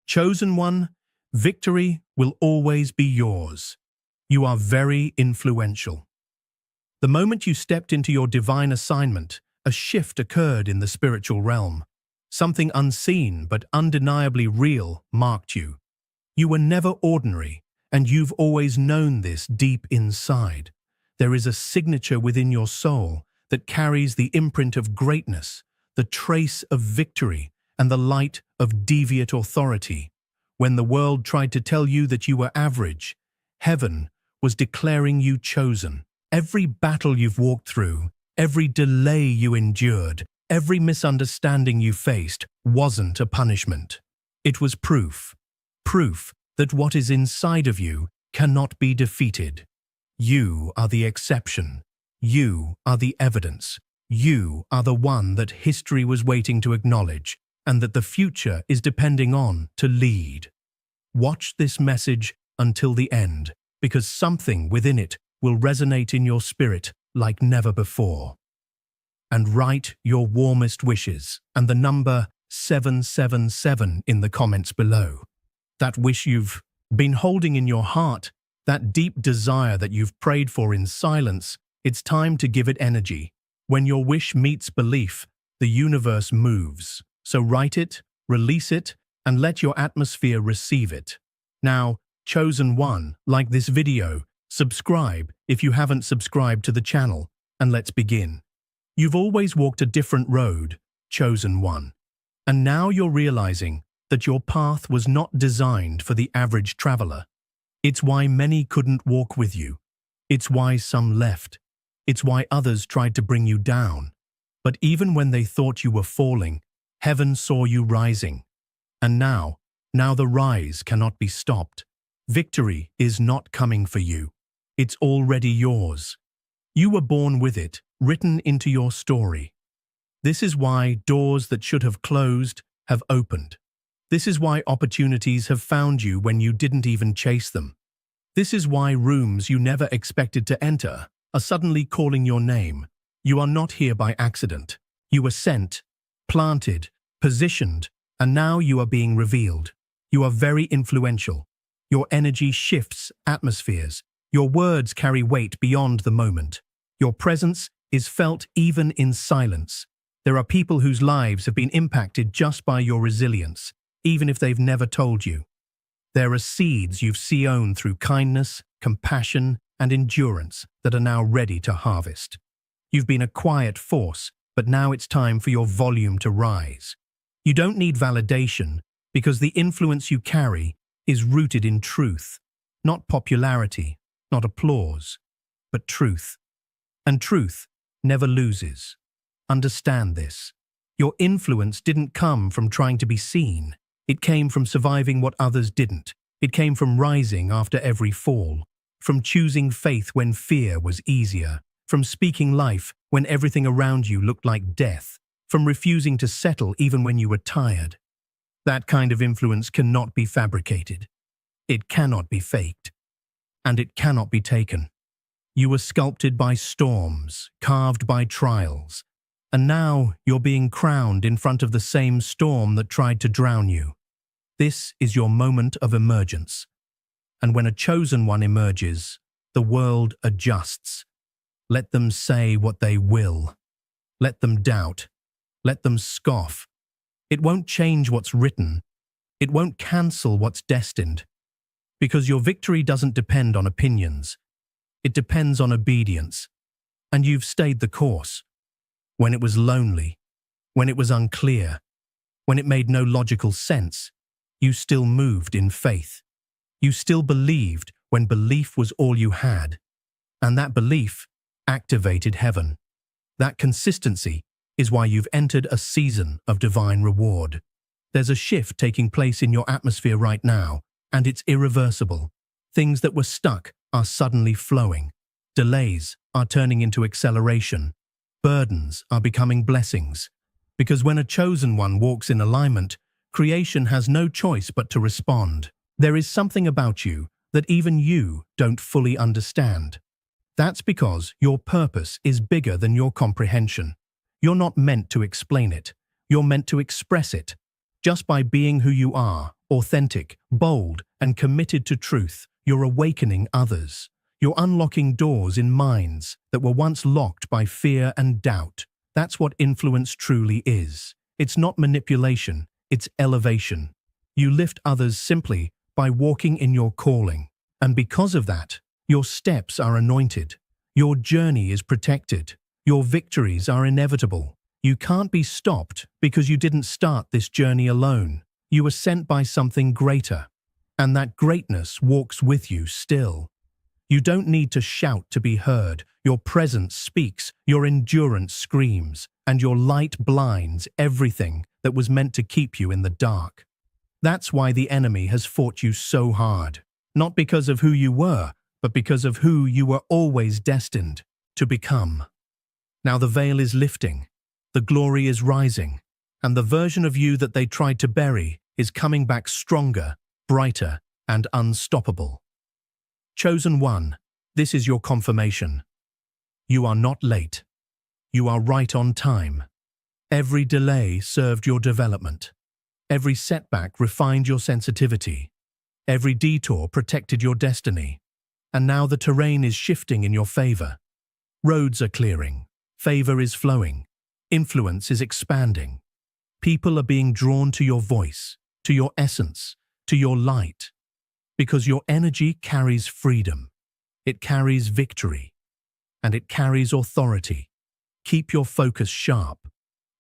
Chosen one, victory will always be yours. You are very influential. The moment you stepped into your divine assignment, a shift occurred in the spiritual realm. Something unseen but undeniably real marked you. You were never ordinary, and you've always known this deep inside. There is a signature within your soul that carries the imprint of greatness, the trace of victory, and the light of deviant authority. When the world tried to tell you that you were average, heaven was declaring you chosen. Every battle you've walked through, every delay you endured, every misunderstanding you faced wasn't a punishment. It was proof that what is inside of you cannot be defeated. You are the exception. You are the evidence. You are the one that history was waiting to acknowledge, and that the future is depending on to lead. Watch this message until the end, because something within it will resonate in your spirit like never before. And write your warmest wishes and the number 777 in the comments below. That wish you've been holding in your heart, that deep desire that you've prayed for in silence, it's time to give it energy. When your wish meets belief, the universe moves. So write it, release it, and let your atmosphere receive it. Now, chosen one, like this video, subscribe if you haven't subscribed to the channel, and let's begin. You've always walked a different road, chosen one. And now you're realizing that your path was not designed for the average traveler. It's why many couldn't walk with you. It's why some left. It's why others tried to bring you down. But even when they thought you were falling, heaven saw you rising. And now the rise cannot be stopped. Victory is not coming for you. It's already yours. You were born with it, written into your story. This is why doors that should have closed have opened. This is why opportunities have found you when you didn't even chase them. This is why rooms you never expected to enter are suddenly calling your name. You are not here by accident. You were sent, planted, positioned, and now you are being revealed. You are very influential. Your energy shifts atmospheres. Your words carry weight beyond the moment. Your presence is felt even in silence. There are people whose lives have been impacted just by your resilience, even if they've never told you. There are seeds you've sown through kindness, compassion, and endurance that are now ready to harvest. You've been a quiet force, but now it's time for your volume to rise. You don't need validation because the influence you carry is rooted in truth, not popularity, not applause, but truth. And truth never loses. Understand this. Your influence didn't come from trying to be seen. It came from surviving what others didn't. It came from rising after every fall, from choosing faith when fear was easier, from speaking life when everything around you looked like death, from refusing to settle even when you were tired. That kind of influence cannot be fabricated. It cannot be faked. And it cannot be taken. You were sculpted by storms, carved by trials, and now you're being crowned in front of the same storm that tried to drown you. This is your moment of emergence. And when a chosen one emerges, the world adjusts. Let them say what they will. Let them doubt. Let them scoff. It won't change what's written. It won't cancel what's destined. Because your victory doesn't depend on opinions. It depends on obedience. And you've stayed the course. When it was lonely, when it was unclear, when it made no logical sense, you still moved in faith. You still believed when belief was all you had. And that belief activated heaven. That consistency is why you've entered a season of divine reward. There's a shift taking place in your atmosphere right now, and it's irreversible. Things that were stuck are suddenly flowing. Delays are turning into acceleration. Burdens are becoming blessings. Because when a chosen one walks in alignment, creation has no choice but to respond. There is something about you that even you don't fully understand. That's because your purpose is bigger than your comprehension. You're not meant to explain it. You're meant to express it. Just by being who you are, authentic, bold, and committed to truth, you're awakening others. You're unlocking doors in minds that were once locked by fear and doubt. That's what influence truly is. It's not manipulation, it's elevation. You lift others simply by walking in your calling. And because of that, your steps are anointed. Your journey is protected. Your victories are inevitable. You can't be stopped because you didn't start this journey alone. You were sent by something greater. And that greatness walks with you still. You don't need to shout to be heard. Your presence speaks, your endurance screams, and your light blinds everything that was meant to keep you in the dark. That's why the enemy has fought you so hard. Not because of who you were, but because of who you were always destined to become. Now the veil is lifting, the glory is rising, and the version of you that they tried to bury is coming back stronger, brighter, and unstoppable. Chosen one, this is your confirmation. You are not late. You are right on time. Every delay served your development. Every setback refined your sensitivity. Every detour protected your destiny. And now the terrain is shifting in your favor. Roads are clearing. Favor is flowing. Influence is expanding. People are being drawn to your voice, to your essence, to your light. Because your energy carries freedom. It carries victory. And it carries authority. Keep your focus sharp.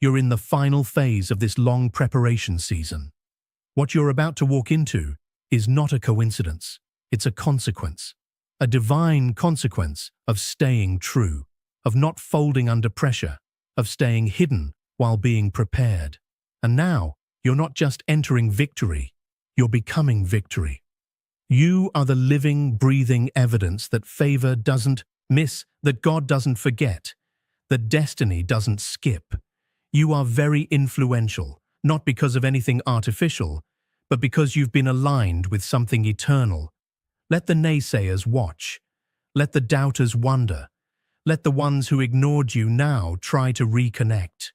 You're in the final phase of this long preparation season. What you're about to walk into is not a coincidence. It's a consequence. A divine consequence of staying true, of not folding under pressure, of staying hidden while being prepared. And now, you're not just entering victory, you're becoming victory. You are the living, breathing evidence that favor doesn't miss, that God doesn't forget, that destiny doesn't skip. You are very influential, not because of anything artificial, but because you've been aligned with something eternal. Let the naysayers watch. Let the doubters wonder. Let the ones who ignored you now try to reconnect.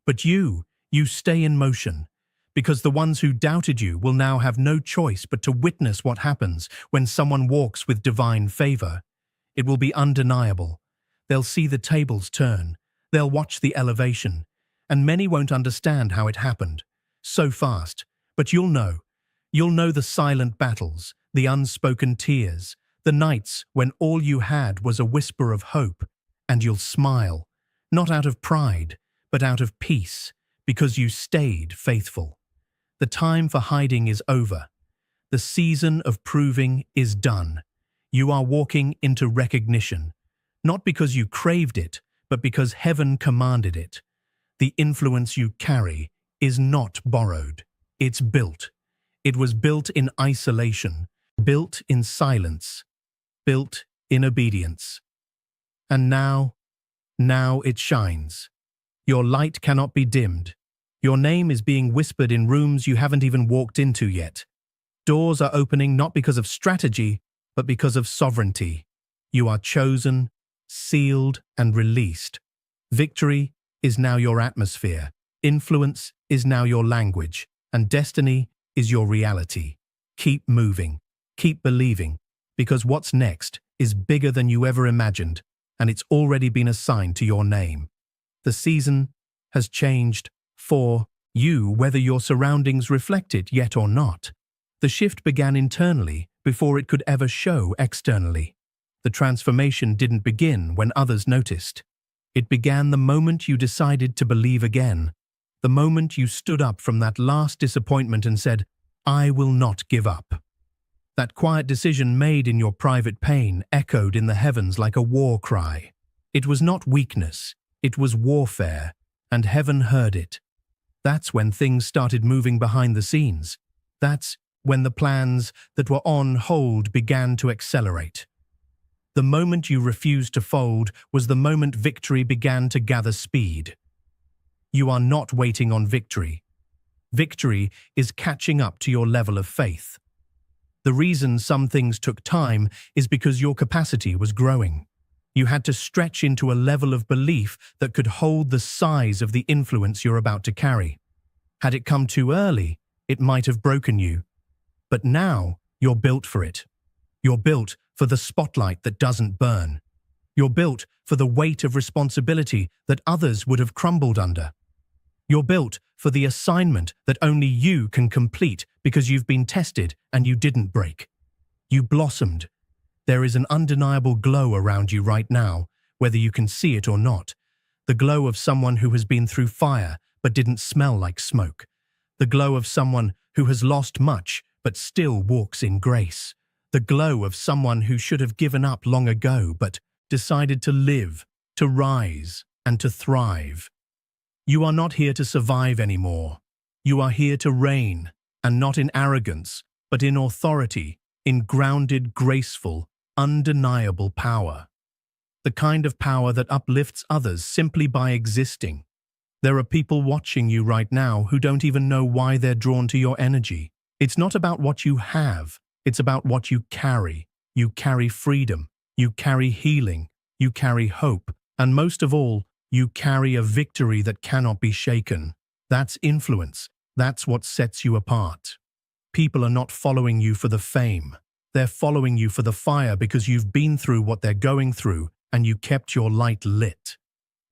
But you stay in motion, because the ones who doubted you will now have no choice but to witness what happens when someone walks with divine favor. It will be undeniable. They'll see the tables turn. They'll watch the elevation. And many won't understand how it happened so fast. But you'll know. You'll know the silent battles, the unspoken tears, the nights when all you had was a whisper of hope. And you'll smile, not out of pride, but out of peace, because you stayed faithful. The time for hiding is over. The season of proving is done. You are walking into recognition, not because you craved it, but because heaven commanded it. The influence you carry is not borrowed. It's built. It was built in isolation, built in silence, built in obedience. And now it shines. Your light cannot be dimmed. Your name is being whispered in rooms you haven't even walked into yet. Doors are opening not because of strategy, but because of sovereignty. You are chosen, sealed, and released. Victory is now your atmosphere. Influence is now your language. And destiny is your reality. Keep moving. Keep believing. Because what's next is bigger than you ever imagined, and it's already been assigned to your name. The season has changed for you, whether your surroundings reflect it yet or not. The shift began internally before it could ever show externally. The transformation didn't begin when others noticed. It began the moment you decided to believe again, the moment you stood up from that last disappointment and said, "I will not give up." That quiet decision made in your private pain echoed in the heavens like a war cry. It was not weakness, it was warfare, and heaven heard it. That's when things started moving behind the scenes. That's when the plans that were on hold began to accelerate. The moment you refused to fold was the moment victory began to gather speed. You are not waiting on victory. Victory is catching up to your level of faith. The reason some things took time is because your capacity was growing. You had to stretch into a level of belief that could hold the size of the influence you're about to carry. Had it come too early, it might have broken you. But now, you're built for it. You're built for the spotlight that doesn't burn. You're built for the weight of responsibility that others would have crumbled under. You're built for the assignment that only you can complete because you've been tested and you didn't break. You blossomed. There is an undeniable glow around you right now, whether you can see it or not. The glow of someone who has been through fire but didn't smell like smoke. The glow of someone who has lost much but still walks in grace. The glow of someone who should have given up long ago but decided to live, to rise, and to thrive. You are not here to survive anymore. You are here to reign, and not in arrogance, but in authority, in grounded, graceful, undeniable power. The kind of power that uplifts others simply by existing. There are people watching you right now who don't even know why they're drawn to your energy. It's not about what you have, it's about what you carry. You carry freedom, you carry healing, you carry hope, and most of all, you carry a victory that cannot be shaken. That's influence. That's what sets you apart. People are not following you for the fame. They're following you for the fire because you've been through what they're going through and you kept your light lit.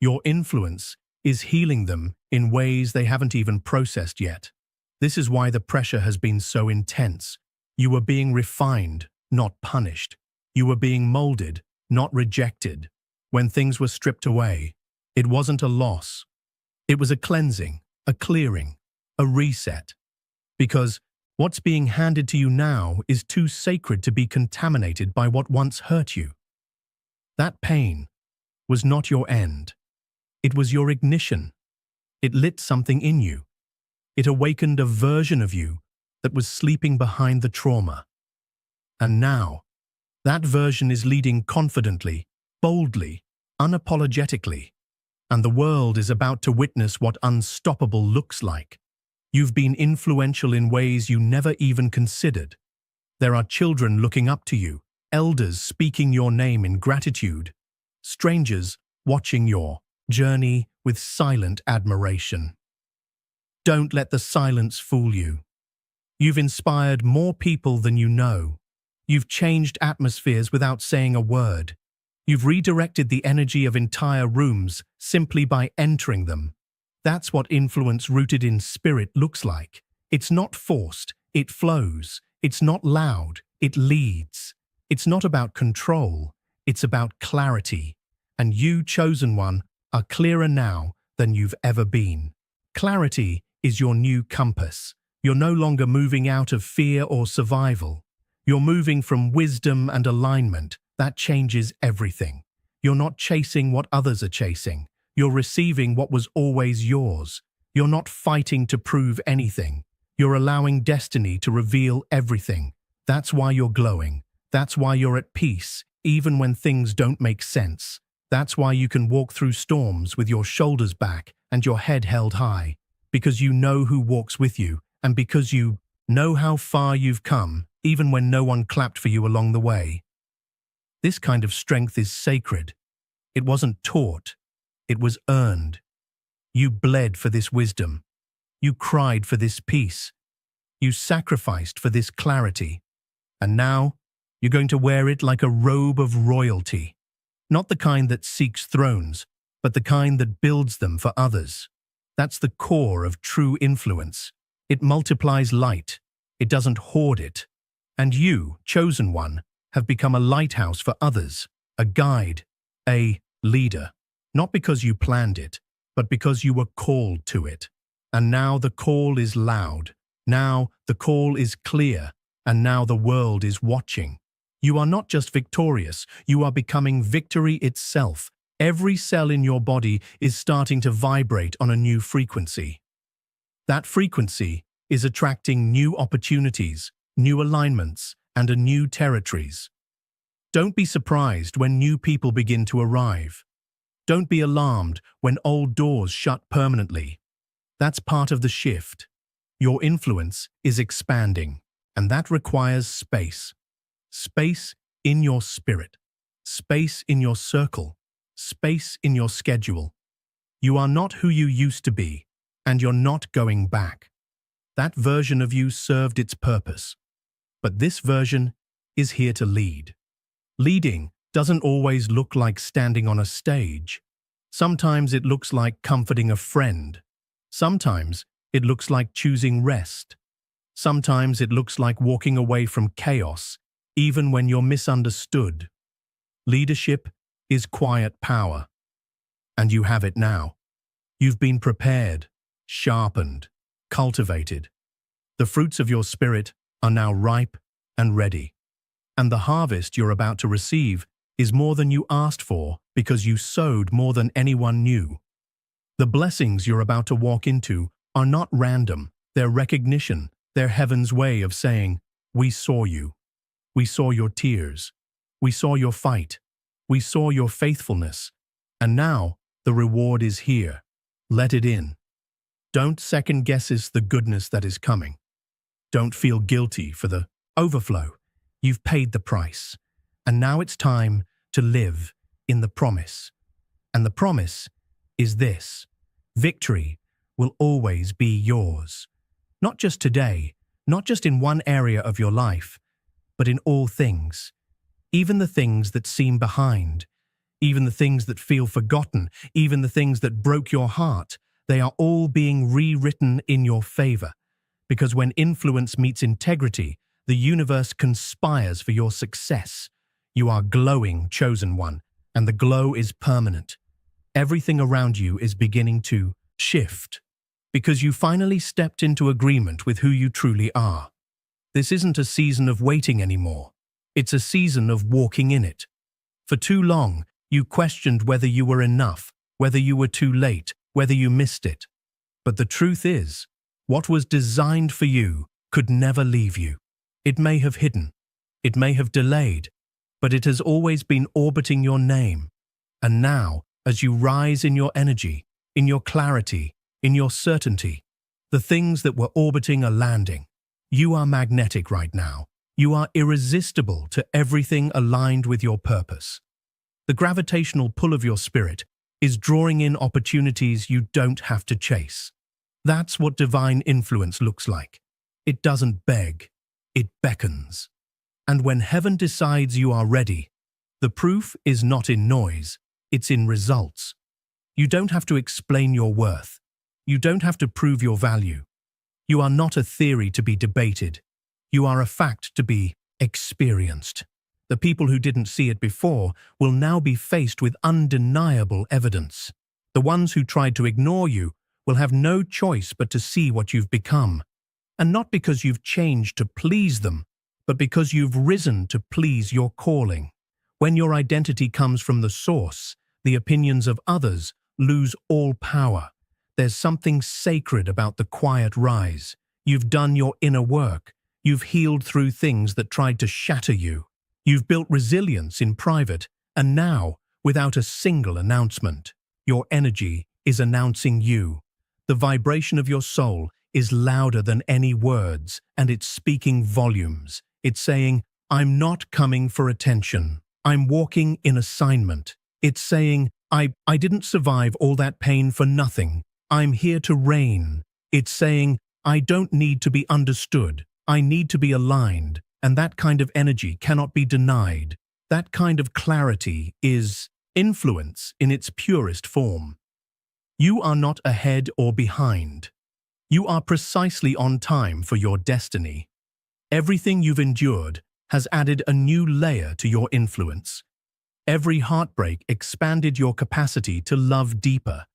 Your influence is healing them in ways they haven't even processed yet. This is why the pressure has been so intense. You were being refined, not punished. You were being molded, not rejected. When things were stripped away, it wasn't a loss. It was a cleansing, a clearing, a reset. Because what's being handed to you now is too sacred to be contaminated by what once hurt you. That pain was not your end. It was your ignition. It lit something in you. It awakened a version of you that was sleeping behind the trauma. And now, that version is leading confidently, boldly, unapologetically. And the world is about to witness what unstoppable looks like. You've been influential in ways you never even considered. There are children looking up to you, elders speaking your name in gratitude, strangers watching your journey with silent admiration. Don't let the silence fool you. You've inspired more people than you know. You've changed atmospheres without saying a word. You've redirected the energy of entire rooms simply by entering them. That's what influence rooted in spirit looks like. It's not forced, it flows. It's not loud, it leads. It's not about control, it's about clarity. And you, chosen one, are clearer now than you've ever been. Clarity is your new compass. You're no longer moving out of fear or survival. You're moving from wisdom and alignment. That changes everything. You're not chasing what others are chasing. You're receiving what was always yours. You're not fighting to prove anything. You're allowing destiny to reveal everything. That's why you're glowing. That's why you're at peace, even when things don't make sense. That's why you can walk through storms with your shoulders back and your head held high. Because you know who walks with you, and because you know how far you've come, even when no one clapped for you along the way. This kind of strength is sacred. It wasn't taught. It was earned. You bled for this wisdom. You cried for this peace. You sacrificed for this clarity. And now, you're going to wear it like a robe of royalty. Not the kind that seeks thrones, but the kind that builds them for others. That's the core of true influence. It multiplies light. It doesn't hoard it. And you, chosen one, have become a lighthouse for others, a guide, a leader. Not because you planned it, but because you were called to it. And now the call is loud. Now the call is clear. And now the world is watching. You are not just victorious, you are becoming victory itself. Every cell in your body is starting to vibrate on a new frequency. That frequency is attracting new opportunities, new alignments, and new territories. Don't be surprised when new people begin to arrive. Don't be alarmed when old doors shut permanently. That's part of the shift. Your influence is expanding, and that requires space. Space in your spirit, space in your circle, space in your schedule. You are not who you used to be, and you're not going back. That version of you served its purpose. but this version is here to lead. Leading doesn't always look like standing on a stage. Sometimes it looks like comforting a friend. Sometimes it looks like choosing rest. Sometimes it looks like walking away from chaos, even when you're misunderstood. Leadership is quiet power, and you have it now. You've been prepared, sharpened, cultivated. The fruits of your spirit are now ripe and ready. And the harvest you're about to receive is more than you asked for because you sowed more than anyone knew. The blessings you're about to walk into are not random. They're recognition. They're heaven's way of saying, "We saw you. We saw your tears. We saw your fight. We saw your faithfulness. And now the reward is here. Let it in." Don't second-guess the goodness that is coming. Don't feel guilty for the overflow. You've paid the price. And now it's time to live in the promise. And the promise is this: victory will always be yours. Not just today, not just in one area of your life, but in all things. Even the things that seem behind, even the things that feel forgotten, even the things that broke your heart, they are all being rewritten in your favor. Because when influence meets integrity, the universe conspires for your success. You are glowing, chosen one, and the glow is permanent. Everything around you is beginning to shift, because you finally stepped into agreement with who you truly are. This isn't a season of waiting anymore. It's a season of walking in it. For too long, you questioned whether you were enough, whether you were too late, whether you missed it. But the truth is, what was designed for you could never leave you. It may have hidden, it may have delayed, but it has always been orbiting your name. And now, as you rise in your energy, in your clarity, in your certainty, the things that were orbiting are landing. You are magnetic right now. You are irresistible to everything aligned with your purpose. The gravitational pull of your spirit is drawing in opportunities you don't have to chase. That's what divine influence looks like. It doesn't beg, it beckons. And when heaven decides you are ready, the proof is not in noise, it's in results. You don't have to explain your worth. You don't have to prove your value. You are not a theory to be debated. You are a fact to be experienced. The people who didn't see it before will now be faced with undeniable evidence. The ones who tried to ignore you will have no choice but to see what you've become. And not because you've changed to please them, but because you've risen to please your calling. When your identity comes from the source, the opinions of others lose all power. There's something sacred about the quiet rise. You've done your inner work. You've healed through things that tried to shatter you. You've built resilience in private, and now, without a single announcement, your energy is announcing you. The vibration of your soul is louder than any words, and it's speaking volumes. It's saying, "I'm not coming for attention. I'm walking in assignment." It's saying, I didn't survive all that pain for nothing. I'm here to reign." It's saying, "I don't need to be understood. I need to be aligned." And that kind of energy cannot be denied. That kind of clarity is influence in its purest form. You are not ahead or behind. You are precisely on time for your destiny. Everything you've endured has added a new layer to your influence. Every heartbreak expanded your capacity to love deeper.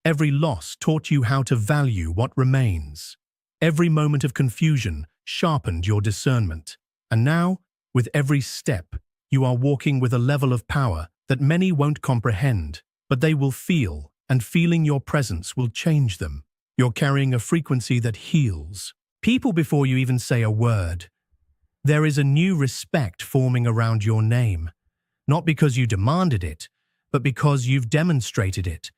Every loss taught you how to value what remains. Every moment of confusion sharpened your discernment. And now, with every step, you are walking with a level of power that many won't comprehend, but they will feel, and feeling your presence will change them. You're carrying a frequency that heals people before you even say a word. There is a new respect forming around your name, not because you demanded it, but because you've demonstrated it.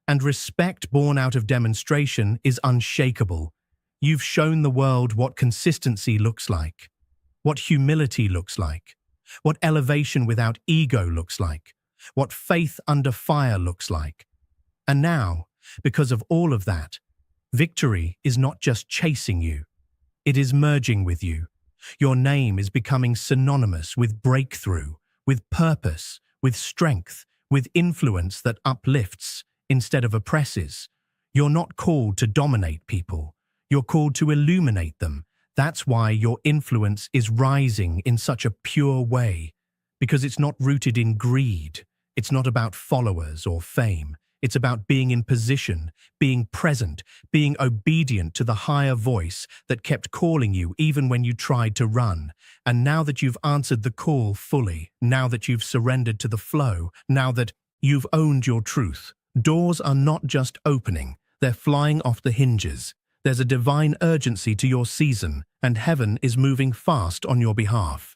And respect born out of demonstration is unshakable. You've shown the world what consistency looks like, what humility looks like, what elevation without ego looks like, what faith under fire looks like. And now, because of all of that, victory is not just chasing you, it is merging with you. Your name is becoming synonymous with breakthrough, with purpose, with strength, with influence that uplifts instead of oppresses. You're not called to dominate people. You're called to illuminate them. That's why your influence is rising in such a pure way, because it's not rooted in greed. It's not about followers or fame. It's about being in position, being present, being obedient to the higher voice that kept calling you even when you tried to run. And now that you've answered the call fully, now that you've surrendered to the flow, now that you've owned your truth, doors are not just opening, they're flying off the hinges. There's a divine urgency to your season, and heaven is moving fast on your behalf.